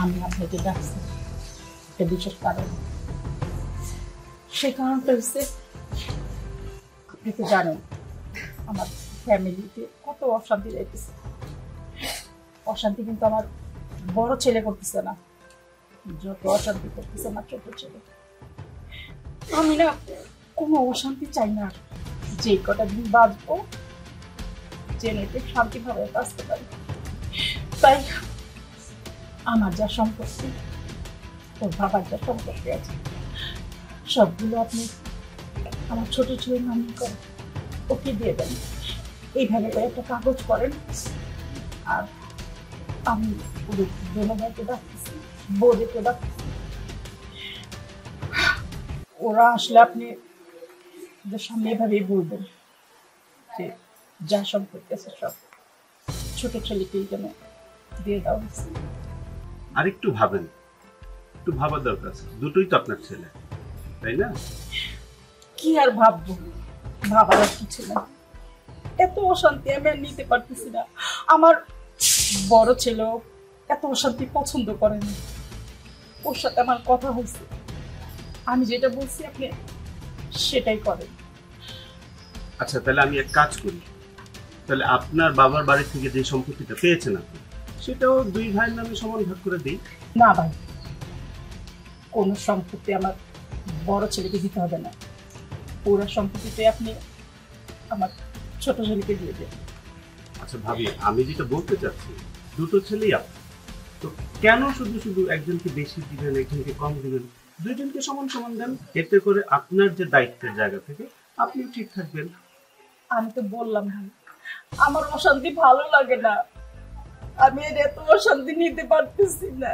আমি আপনাকে ডাকছি একটা বিশেষ কারণ। সে কারণটা হচ্ছে, আপনি তো জানেন আমার ফ্যামিলিতে কত অশান্তি লেগেছে। অশান্তি কিন্তু আমার বড় ছেলে করতেছে না, যত অশান্তি করতেছে আমার ছোট ছেলে। আমি না কোনো অশান্তি চাই না, যে কটা দিন বাঁচবো জেনেতে শান্তিভাবে বাঁচতে পারি। তাই আমার যা সম্পত্তি ওর বাবার যা সম্পত্তি আছে সবগুলো আপনি আমার ছোট ছেলের নাম করেন, ওকে দিয়ে দেন। এইভাবে করে একটা কাগজ করেন। আর আমি বেলাভাইকে ডাকতেছি, বৌদিকে ডাকতেছি। ওরা আসলে আপনি ওদের সামনে এভাবেই বলবেন যে যা সম্পত্তি আছে সব ছোট ছেলেকেই যেন দিয়ে দেওয়া হয়েছে। আর একটু ভাবেন, একটু ভাবার দরকার আছে, দুটোই তো আপনার ছেলে, তাই না? কি আর ভাববো, ভাবার আর কিছু না। এত অশান্তি আমি আর নিতে পারতেছি না। আমার বড় ছেলেও এত অশান্তি পছন্দ করে না। ওর সাথে আমার কথা হয়েছে, আমি যেটা বলছি আপনি সেটাই করেন। আচ্ছা, তাহলে আমি এক কাজ করি, তাহলে আপনার বাবার বাড়ি থেকে যে সম্পত্তিটা পেয়েছেন আপনি, সেটাও দুই ভাইয়ের নামে সমান ভাগ করে দিই। না ভাই, কোন সম্পত্তি আমার বড় ছেলেকে দিতে হবে না। পুরো সম্পত্তিটাই আপনি আমার ছোট ছেলেকে দিয়ে দেন। আচ্ছা ভাবি, আমি যেটা বলতে চাচ্ছি, দুটো ছেলেই আপনার, তো কেন শুধু শুধু একজনকে বেশি দিবেন একজনকে কম দিবেন? দুইজনকে সমান সমান দেন, এতে করে আপনার যে দায়িত্বের জায়গা থেকে আপনিও ঠিক থাকবেন। আমি তো বললাম ভাই, আমার অশান্তি ভালো লাগে না, আমি এত অশান্তি নিতে পারতেছি না।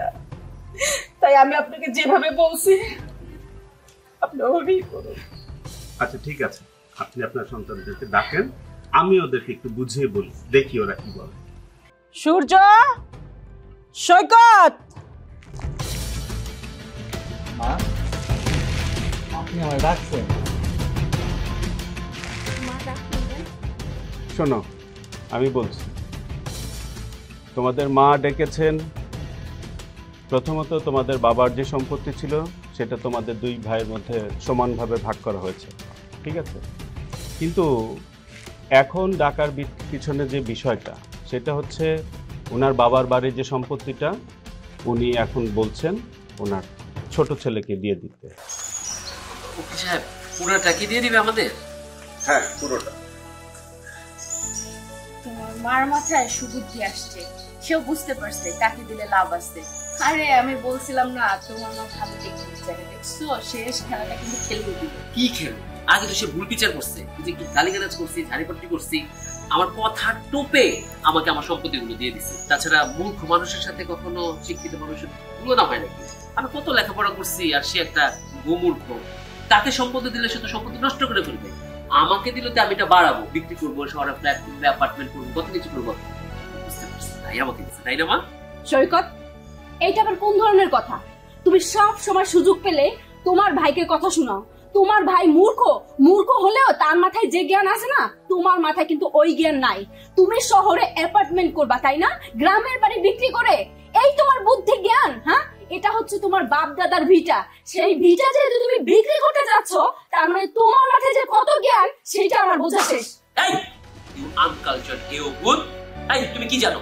তাই আমি আপনাকে যেভাবে বলছি আপনি ওভাবেই করুন। আচ্ছা ঠিক আছে, আপনি আপনার সন্তানদেরকে ডাকেন, আমি ওদেরকে একটু বুঝিয়ে বলি, দেখি ওরা কি বলে। সূর্য, সৈকত, মা আপনি আমার ডাকছেন? শোনো, আমি বলছি, তোমাদের মা ডেকেছেন। প্রথমত তোমাদের বাবার যে সম্পত্তি ছিল সেটা তোমাদের দুই ভাইয়ের মধ্যে সমানভাবে ভাগ করা হয়েছে, ঠিক আছে? কিন্তু এখন ডাকার পিছনে যে বিষয়টা, সেটা হচ্ছে ওনার বাবার বাড়ির যে সম্পত্তিটা উনি এখন বলছেন ওনার ছোট ছেলেকে দিয়ে দিতে। ওকে সাহেব, পুরোটা কি দিয়ে দিবে আমাদের? হ্যাঁ, পুরোটা। তোমার মার মাথায় সুবুদ্ধি আসছে, সেও বুঝতে পারছে তাকে দিলে লাভ আছে। আরে আমি বলছিলাম না, তোমার মা ভালো টেকনিক জানে, দেখছো শেষ খেলাটা কিন্তু খেলবে দিল। কি খেল? আগে তো সে ভুল বিচার করছে, যে কি গালিগালাজ করছি, ঝাড়িপাটি করছি, আমার কথা টোপে আমাকে আমার সম্পত্তিগুলো দিয়ে দিছে। তাছাড়া মূর্খ মানুষের সাথে কখনো শিক্ষিত মানুষের তুলনা হয় নাকি? আমি কত লেখাপড়া করছি আর সে একটা গোমূর্খ। তাকে সম্পত্তি দিলে সে তো সম্পত্তি নষ্ট করে ফেলবে, আমাকে দিলে তো আমি এটা বাড়াবো, বিক্রি করবো, শহরে ফ্ল্যাট কিনবো, অ্যাপার্টমেন্ট করবো, কত কিছু করবো। বুঝতে পারছি, তাই আমাকে দিচ্ছে, তাই না মা? সৈকত, এইটা আবার কোন ধরনের কথা? তুমি সব সময় সুযোগ পেলে তোমার ভাইকে কথা শোনাও। তোমার ভাই মূর্খ, মূর্খ হলেও তার মাথায় যে জ্ঞান আছে না, তোমার মাথায় কিন্তু ওই জ্ঞান নাই। তুমি শহরে অ্যাপার্টমেন্ট করবা, তাই না? গ্রামের বাড়ি বিক্রি করে, এই তোমার বুদ্ধি জ্ঞান? হ্যাঁ, এটা হচ্ছে তোমার বাপ দাদার ভিটা। সেই ভিটা যেহেতু তুমি বিক্রি করতে যাচ্ছ, তার মানে তোমার মাথায় যে কত জ্ঞান সেটা আমার বোঝা শেষ। এই আনকালচার কেউ ভূত। এই তুমি কি জানো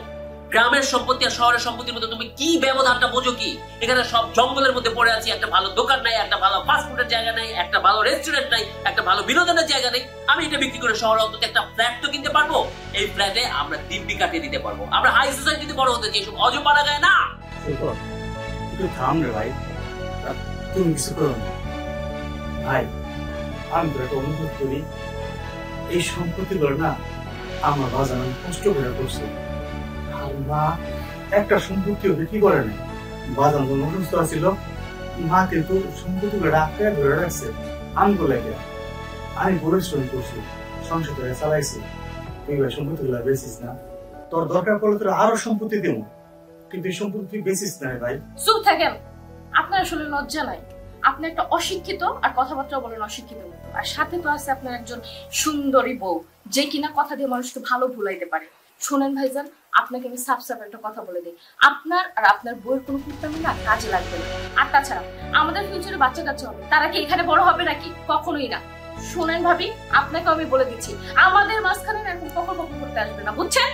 গ্রামের সম্পত্তি আর শহরের সম্পত্তির মধ্যে তুমি কি ব্যবধানটা বোঝো কি? এখানে সব জঙ্গলের মধ্যে পড়ে আছি, একটা ভালো দোকান নাই, একটা ভালো ফাস্টফুডের জায়গা নাই, একটা ভালো রেস্টুরেন্ট নাই, একটা ভালো বিনোদনের জায়গা নেই। আমি এটা বিক্রি করে শহরে অন্তত একটা ফ্ল্যাট তো কিনতে পারবো। এই ফ্ল্যাটে আমরা দিব্যি কাটিয়ে দিতে পারবো, আমরা হাই সোসাইটিতে বড় হতে চাই, সব অজপাড়া গায় না। একটু থাম রে ভাই, তুমি কিছু করো না ভাই। আমি তো একটা অনুভব করি, এই সম্পত্তিগুলো না আমার বাজার কষ্ট করে করছে। মা একটা সম্পত্তি বিক্রি করে নাই, বাজার যখন অসুস্থ ছিল, মা কিন্তু সম্পত্তিগুলো রাখতে ধরে রাখছে। আমি বলে গেলাম, আমি পরিশ্রম করছি, সংসার করে চালাইছি, তুই ভাই সম্পত্তিগুলো বেচিস না, তোর দরকার পড়লে তোর আরো সম্পত্তি দেবো, কিন্তু এই সম্পত্তি তুই বেচিস না ভাই। চুপ থাকেন, আপনার আসলে লজ্জা নাই। আপনি একটা অশিক্ষিত, আর কথাবার্তা বলেন অশিক্ষিত মতো, আর সাথে তো আছে আপনার একজন সুন্দরী বউ, যে কিনা কথা দিয়ে মানুষকে ভালো ভুলাইতে পারে। শোনেন ভাইজান, আপনাকে আমি সাফ সাফ একটা কথা বলে দিই, আপনার আর আপনার বউয়ের কোনো কুটনামি না কাজে লাগবে না। আর তাছাড়া আমাদের ফিউচারে বাচ্চা কাচ্চা হবে, তারা কি এখানে বড় হবে নাকি? কখনোই না। শোনেন ভাবি, আপনাকে আমি বলে দিচ্ছি, আমাদের মাঝখানে এরকম কখনো করতে আসবে না, বুঝছেন?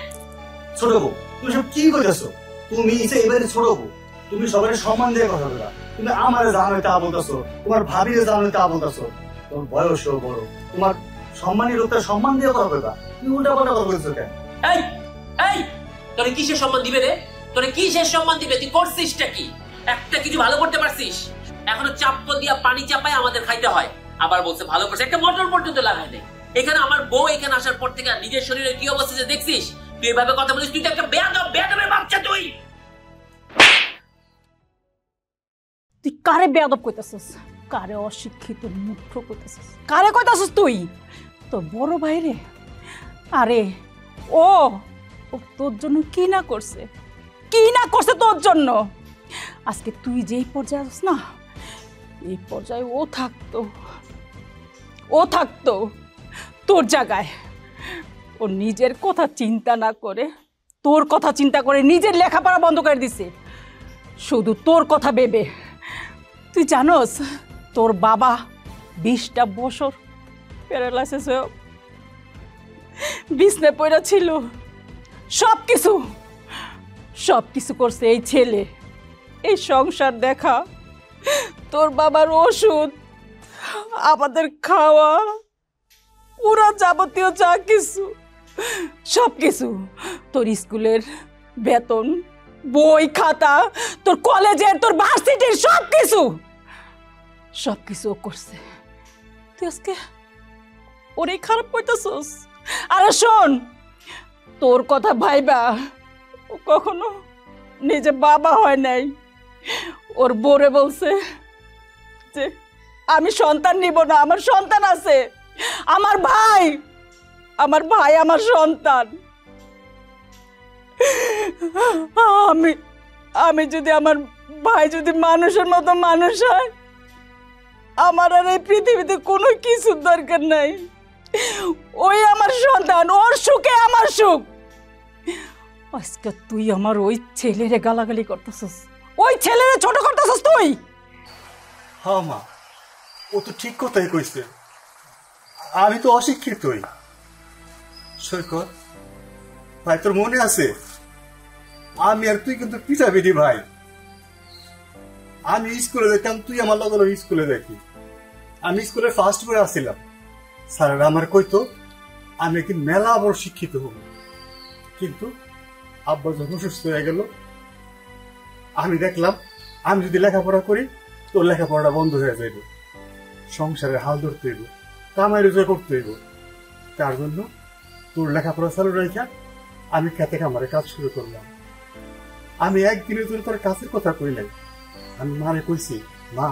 ছোট বউ, তুমি সব কি করতেছো? তুমি এবারে ছোট বউ, তুমি সবাই সম্মান দিয়ে কথা বলা, তুমি আমার জানো তা বলতেছো, তোমার ভাবির জানো তা বলতেছো, তোমার বয়সও বড়, তোমার সম্মানী লোকটা সম্মান দিয়ে কথা বলবা, তুমি উল্টা পাল্টা কথা বলছো কেন? এই এই তোরে কিসের সম্মান দিবে রে? তোরে কিসের সম্মান দিবে? তুই করছিসটা কি? একটা কিছু ভালো করতে পারছিস? এখনো চাপ্পল দিয়া পানি চাপায় আমাদের খাইতে হয়। আবার বলছে ভালো করছে, একটা মোটর পর্যন্ত লাগাই নেই। এখানে আমার বউ এখানে আসার পর থেকে নিজের শরীরের কি অবস্থা যে দেখছিস? তুই এভাবে কথা বলিস, তুই তো একটা বেয়াদবের বাচ্চা। তুই কারে বেয়াদব কইতাছিস? কারে অশিক্ষিত মূর্খ কইতাছিস? কারে কইতাছিস তুই? তোর বড় ভাই রে? আরে ও তোর জন্য কি না করছে, কি না করছে তোর জন্য। আজকে তুই যেই পর্যায়ে আছিস না, এই পর্যায়ে ও থাকতো তোর জায়গায়। ও নিজের কথা চিন্তা না করে তোর কথা চিন্তা করে নিজের লেখাপড়া বন্ধ করে দিছে, শুধু তোর কথা ভেবে। তুই জানোস তোর বাবা 20টা বছর প্যারালাইসিস হয়ে বিছনায় পড়া ছিল। সব কিছু করছে এই ছেলে। এই সংসার দেখা, তোর বাবার ওষুধ, আমাদের খাওয়া, পুরো যাবতীয় যা কিছু, সব কিছু, তোর স্কুলের বেতন, বই খাতা, তোর কলেজের, তোর ভার্সিটির সব কিছু ও করছে। তুই আজকে ওরে খারাপ করতেছস? আরে শোন, তোর কথা ভাইবা ও কখনো নিজে বাবা হয় নাই। ওর বোরে বলছে যে আমি সন্তান নিব না, আমার সন্তান আছে, আমার ভাই আমার সন্তান। আমি যদি আমার ভাই যদি মানুষের মতো মানুষ হয়, আমার আর এই পৃথিবীতে কোনো কিছুর দরকার নাই। ওই আমার সন্তান, ওর সুখে আমার সুখ। আজকে তুই আমার ওই ছেলেরে গালাগালি করতেছিস, ওই ছেলেরে ছোট করতেছিস তুই। হ্যাঁ মা, ও তো ঠিক কথাই কইছে। আমি তো অশিক্ষিতই। সৈকত ভাই, তোর মনে আছে আমি আর তুই কিন্তু পিঠাপিঠি ভাই। আমি স্কুলে যেতাম, তুই আমার লগে স্কুলে দেখি। আমি স্কুলে ফার্স্ট বয় আসছিলাম। স্যারেরা আমার কইতো আমি একদিন মেলা বড় শিক্ষিত হব। কিন্তু আব্বা যখন সুস্থ হয়ে গেল, আমি দেখলাম আমি যদি লেখাপড়া করি তোর লেখাপড়াটা বন্ধ হয়ে যাইব, সংসারের হাল ধরতে হইব, কামাই রোজগার করতে হইব। তার জন্য তোর লেখাপড়া চালু রেখা আমি খেতে খামারে কাজ শুরু করলাম। আমি একদিনের জন্য তোর কাছের কথা কই নাই। আমি মারে কইছি, মা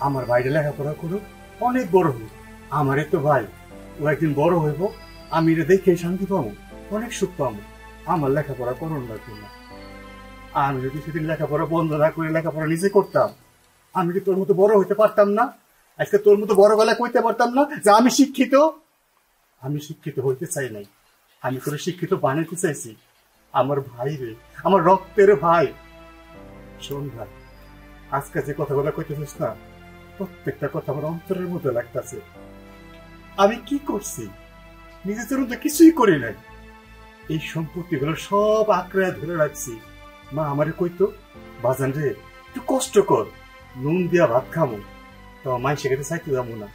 আমার ভাইটা লেখাপড়া করুক, অনেক বড় হোক। আমারই তো ভাই, ও একদিন বড় হইব, আমি এটা দেখে শান্তি পাবো, অনেক সুখ পাবো। আমার লেখাপড়া করুন লাগবে না। আমি যদি সেদিন লেখাপড়া বন্ধ না করে লেখাপড়া নিজে করতাম, আমি কি তোর মতো বড় হইতে পারতাম না? আজকে তোর মতো বড় গলা কইতে পারতাম না যে আমি শিক্ষিত। আমি শিক্ষিত হইতে চাই নাই, আমি তোর শিক্ষিত বানাইতে চাইছি। আমার ভাই রে, আমার রক্তের ভাই। শোন ভাই, আজকে যে কথাগুলো কইতেছিস না, প্রত্যেকটা কথা আমার অন্তরের মধ্যে লাগতেছে। আমি কি করছি? নিজের জন্য তো কিছুই করি নাই। এই সম্পত্তিগুলো সব আঁকড়ায় ধরে রাখছি। মা আমারে কইতো, বাজান রে একটু কষ্ট কর, নুন দিয়া ভাত খামো, তো মাই সেখানে চাইতে যাবো না,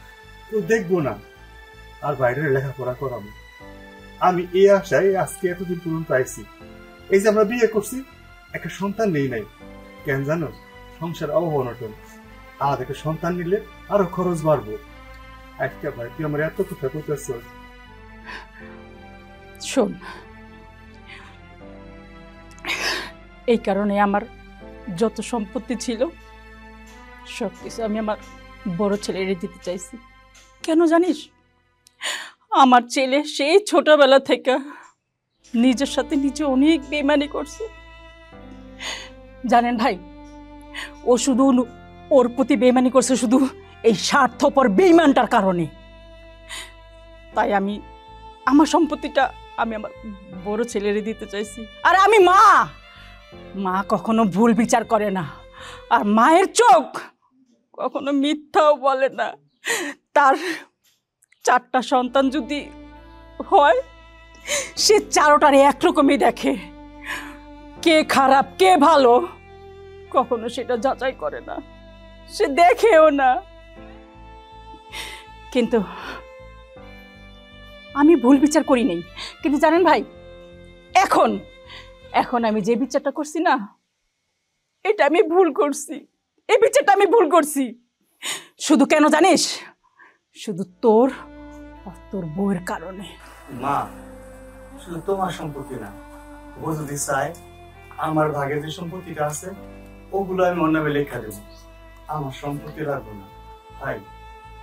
কেউ দেখবো না, আর বাইরে লেখাপড়া করাবো। আমি এই আশায় আজকে এতদিন পর্যন্ত আইছি। এই যে আমরা বিয়ে করছি, একটা সন্তান নেই নাই কেন জানো? সংসার অবনটন, আর একটা সন্তান নিলে আরো খরচ বাড়বো। একটা ভাই, তুই আমার এত কথা কইতেছ। শোন, এই কারণে আমার যত সম্পত্তি ছিল সবকিছু আমি আমার বড় ছেলেরে দিতে চাইছি। কেন জানিস? আমার ছেলে সেই ছোটবেলা থেকে নিজের সাথে নিজে অনেক বেইমানি করছে। জানেন ভাই, ও শুধু ওর প্রতি বেইমানি করছে শুধু এই স্বার্থপর বেইমানটার কারণে। তাই আমি আমার সম্পত্তিটা আমি আমার বড় ছেলেরে দিতে চাইছি। আর আমি মা কখনো ভুল বিচার করে না, আর মায়ের চোখ কখনো মিথ্যাও বলে না। তার 4টা সন্তান যদি হয়, সে 4টারে একরকমই দেখে। কে খারাপ কে ভালো কখনো সেটা যাচাই করে না, সে দেখেও না। কিন্তু আমি ভুল বিচার করি নাই। কিন্তু জানেন ভাই, এখন আমি যে বিচারটা করছি না, এটা আমি ভুল করছি, এই বিচারটা আমি ভুল করছি। শুধু কেন জানিস? শুধু তোর আর তোর বউয়ের কারণে। মা, শুধু তোমার সম্পত্তি না, ও যদি চায় আমার ভাগে যে সম্পত্তিটা আছে ওগুলো আমি ওর নামে লেখা দেবো। আমার সম্পত্তি রাখবো না। ভাই,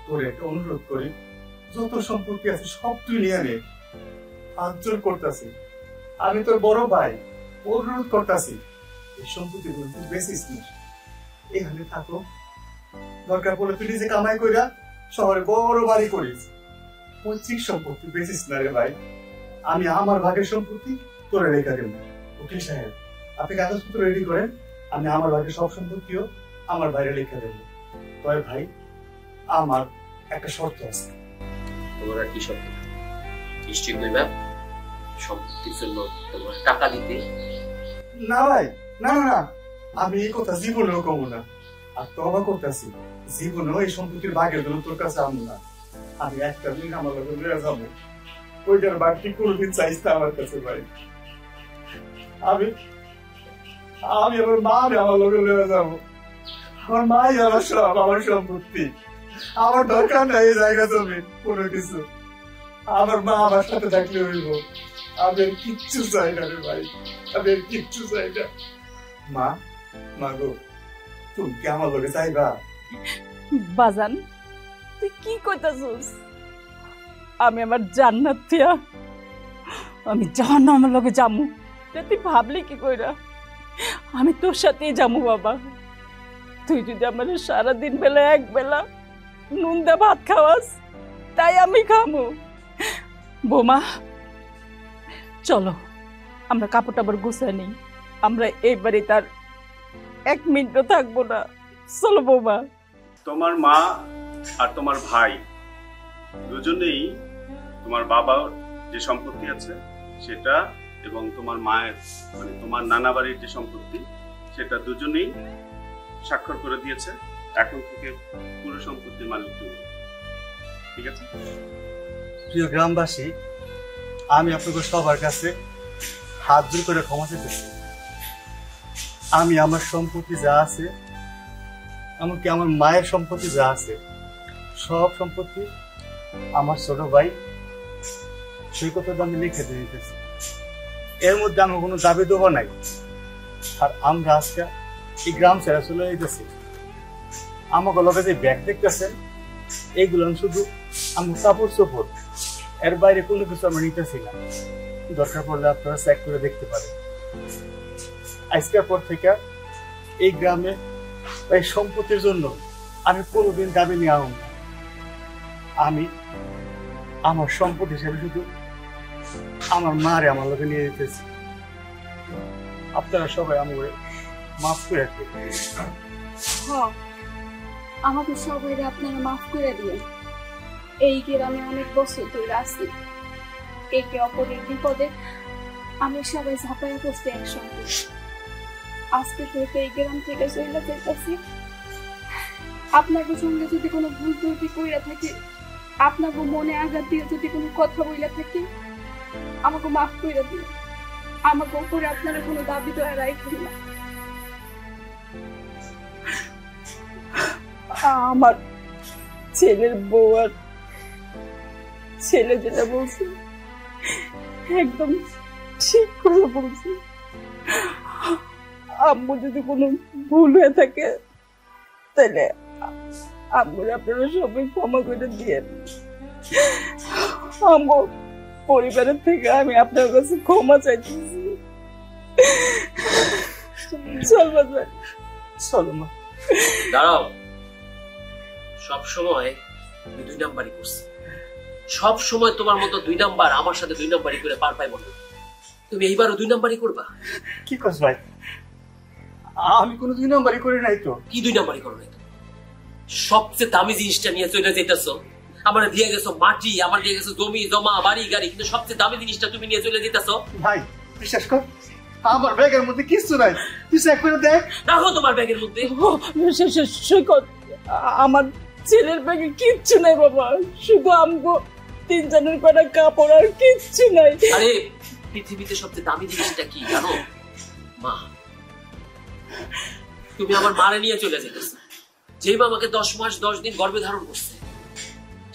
তোর একটা অনুরোধ করি, যত সম্পত্তি আছে সব তুই নিয়ে নে। হাত জোর করতেছি, আমি তোর বড় ভাই, অনুরোধ করতেছি, এই সম্পত্তিগুলো তুই বেশিস না, এখানে থাকো। দরকার পড়লে তুই নিজে কামাই কইরা শহরে বড় বাড়ি করিস, পৈতৃক সম্পত্তি বেশিস না রে ভাই। আমি আমার ভাগের সম্পত্তি তোরে রেখা দেব। উকিল সাহেব, আপনি কাগজপত্র রেডি করেন, আমি আমার ভাগের সব সম্পত্তিও আমার বাইরে লেখা দেব। তবে ভাই, আমার একটা শর্ত আছে। তোমার আর কি শর্ত? নিশ্চয়ই কইবা সম্পত্তির জন্য তোমার টাকা দিতে। না ভাই, না না না, আমি এই কথা জীবনেও কমো না। আর তবা করতেছি, জীবনেও এই সম্পত্তির ভাগের জন্য তোর কাছে আমো না। আমি একটা দিন আমার লোক লয়ে যাবো, ওইটার বাকি কোনোদিন চাইস না আমার কাছে ভাই। আমি আমার মা আমার লোক লয়ে যাবো। আমার মাই আমার সব, আমার সম্পত্তি। আমার দরকার নাই এই জায়গা জমি কোনো কিছু। আমার মা আমার সাথে থাকলে হইব। আমি আর কিচ্ছু চাই না রে ভাই, আমি আর কিচ্ছু চাই না। মা, মা গো, তুমি কি আমার লোকে চাইবা? বাজান, তুই কি কইতাছিস? আমি আমার জান্নাত দিয়া আমি জাহান্নামের লগে যামু, তুই ভাবলি কি কইরা? আমি তোর সাথেই যামু বাবা। তুই যদি আমার সারাদিন বেলা এক বেলা নুন দা ভাত খাওয়াস, তাই আমি খামু। বৌমা, চলো আমরা কাপড় টাপড় গুছাই নেই, আমরা এই বাড়িতে আর 1 মিনিটও থাকবো না। চলো বৌমা। তোমার মা আর তোমার ভাই দুজনেই তোমার বাবার যে সম্পত্তি আছে সেটা এবং তোমার মায়ের মানে তোমার নানা বাড়ির যে সম্পত্তি সেটা দুজনেই স্বাক্ষর করে দিয়েছে। এখন থেকে পুরো সম্পত্তির মালিক তুমি, ঠিক আছে? প্রিয় গ্রামবাসী, আমি আপনাদের সবার কাছে হাত জোর করে ক্ষমা চাইতেছি। আমি আমার সম্পত্তি যা আছে, এমনকি আমার মায়ের সম্পত্তি যা আছে, সব সম্পত্তি আমার ছোট ভাই সৈকতের দামে লিখে দিয়ে দিতেছি। এর মধ্যে আমার কোনো দাবি দেবো নাই। আর আমরা আজকে এই গ্রাম ছেড়ে চলে যেতেছি। আমাকে লগে যে ব্যাগ দেখতেছেন, এইগুলো শুধু আমার কাপড় চোপড়, এর বাইরে কোনো কিছু আমরা নিতেছি না। দরকার পড়লে আপনারা চেক করে দেখতে পারেন। আজকের পর থেকে এই গ্রামে এই সম্পত্তির জন্য আমি কোনোদিন দাবি নিয়ে আহব না। আমি আমার সম্পদ হিসেবে শুধু আমার মারে আমার লোকে নিয়ে যেতেছি। আপনারা সবাই আমাকে মাফ করে দিন। আমাকে সবাই আপনারা মাফ করে দিয়ে। এই গ্রামে অনেক বছর ধরে আছি, একে অপরের বিপদে আমি সবাই ঝাঁপাইয়া করছি একসঙ্গে। আজকে থেকে এই গ্রাম থেকে চলে যেতেছি। আপনাদের সঙ্গে যদি কোনো ভুল ত্রুটি কইরা থাকে, আপনাকে মনে আঘাত দিয়ে যদি কোনো কথা বইলা থাকে, আমাকে মাফ করে দিন। আমাকে উপরে আপনারা কোনো দাবি দেওয়া রাখবেন না। আমার ছেলের বউ আর ছেলে যেটা বলছে একদম ঠিক করে বলছে। আম্মু যদি কোনো ভুল হয়ে থাকে তাহলে আম্মুর আপনারা সবাই ক্ষমা করে দিয়েন। আম্মু পরিবারের থেকে আমি আপনার কাছে ক্ষমা চাইতেছি। চল বাজার, চলো মা। দাঁড়াও, সবসময় তুমি 2 নাম্বারই করছি। সব সময় তোমার মতো 2 নাম্বার আমার সাথে 2 নাম্বারই করে পার পাই বলো। তুমি এইবারও 2 নাম্বারই করবা? কি করছ ভাই? আমি কোনো 2 নাম্বারই করি নাই তো। কি 2 নাম্বারই করো নাই? সবচেয়ে দামি জিনিসটা নিয়ে চলে যেতেছো। আমার দিয়ে গেছো মাটি, আমার দিয়ে গেছো জমি জমা বাড়ি গাড়ি, কিন্তু সবচেয়ে দামি জিনিসটা তুমি নিয়ে চলে যেতেছো। ভাই বিশ্বাস কর, আমার ব্যাগের মধ্যে কিছু নাই। তুই চেক করে দেখ। রাখো তোমার ব্যাগের মধ্যে। সৈকত, আমার ছেলের ব্যাগে কিচ্ছু নাই বাবা, শুধু আমগো 3 জনের কটা কাপড় আর কিচ্ছু নাই। আরে পৃথিবীতে সবচেয়ে দামি জিনিসটা কি জানো? মা। তুমি আমার মারে নিয়ে চলে যেতেছো, যেই মা আমাকে 10 মাস 10 দিন গর্ভে ধারণ করছে,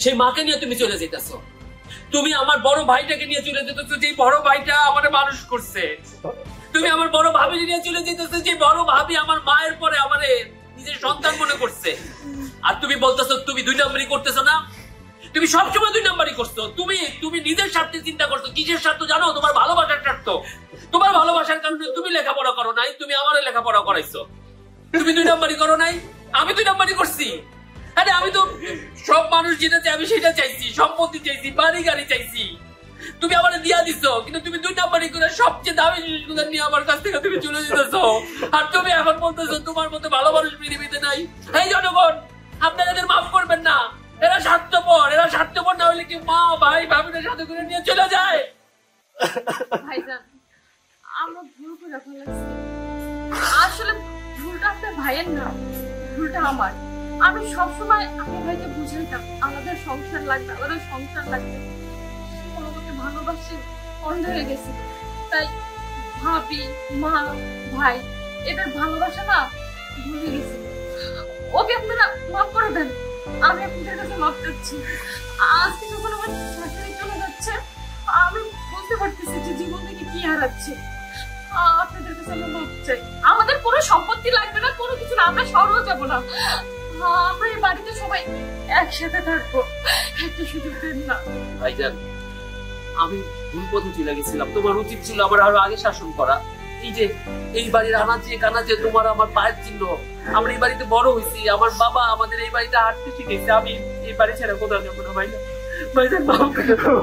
সেই মাকে নিয়ে তুমি চলে যেতেছো। তুমি আমার বড় ভাইটাকে নিয়ে চলে যেতেছো, যে বড় ভাইটা আমারে মানুষ করছে। তুমি আমার বড় ভাবি নিয়ে চলে যেতেছো, যে বড় ভাবি আমার মায়ের পরে আমারে নিজের সন্তান মনে করছে। আর তুমি বলতেছো তুমি 2 নম্বরই করতেছো না? তুমি সবসময় 2 নম্বরই করছো। তুমি নিজের স্বার্থে চিন্তা করছো। কিসের স্বার্থ জানো? তোমার ভালোবাসার স্বার্থ। তোমার ভালোবাসার কারণে তুমি লেখাপড়া করো নাই, তুমি আমারে লেখাপড়া করাইছো। তুমি 2 নম্বরই করো নাই, আমি 2 নম্বরই করছি। আরে আমি তো সব মানুষ যেটা চাই আমি সেটা চাইছি, সম্পত্তি চাইছি, বাড়ি গাড়ি চাইছি। তুমি আমারে দিয়া দিছো, কিন্তু তুমি 2 নম্বরই করে সবচেয়ে দামি জিনিসগুলো নিয়ে আমার কাছ থেকে তুমি চলে যেতেছো। আর তুমি এখন বলতেছো তোমার মতো ভালো মানুষ পৃথিবীতে নাই। এই জনগণ, আপনারা এদের মাফ করবেন না। এরা স্বার্থপর না হলে কি মা ভাই ভাবিদের সাথে করে নিয়ে চলে যায়? ভাইজান, আমরা ভুল করে ফেলেছি। আসলে ভুলটা আপনার ভাইয়ের না, ভুলটা আমার। আমি সবসময় আমার ভাইকে বুঝাইতাম আমাদের সংসার লাগবে, আমাদের সংসার লাগবে। কোনো মতে ভালোবাসে অন্ধ হয়ে গেছে। তাই ভাবি, মা, ভাই এদের ভালোবাসা না ভুলে গেছি। ওকে আপনারা মাফ করে দেন। আমি আপনাদের কাছে মাফ চাচ্ছি। আজকে যখন আমার চাকরি চলে যাচ্ছে, আমি বুঝতে পারতেছি যে জীবন থেকে কি হারাচ্ছি। আপনাদের কাছে আমি মাফ চাই। আমাদের কোনো সম্পত্তি লাগবে না, কোনো কিছু না, আমরা শহরেও যাবো না। আমরা এই বাড়িতে সবাই একসাথে থাকবো। একটা সুযোগ দেন না। ভাইজান, আমি ভুল পথে চলে গেছিলাম। তোমার উচিত ছিল আমার আরো আগে শাসন করা। এই যে এই বাড়ির আনাচে কানাচে তোমার আমার পায়ের চিহ্ন। আমরা এই বাড়িতে বড় হয়েছি, আমার বাবা আমাদের এই বাড়িতে হাঁটতে শিখেছে। আমি এই বাড়ি ছেড়ে কোথাও যাবো না ভাইজান। ভাইজান মাফ করে দাও।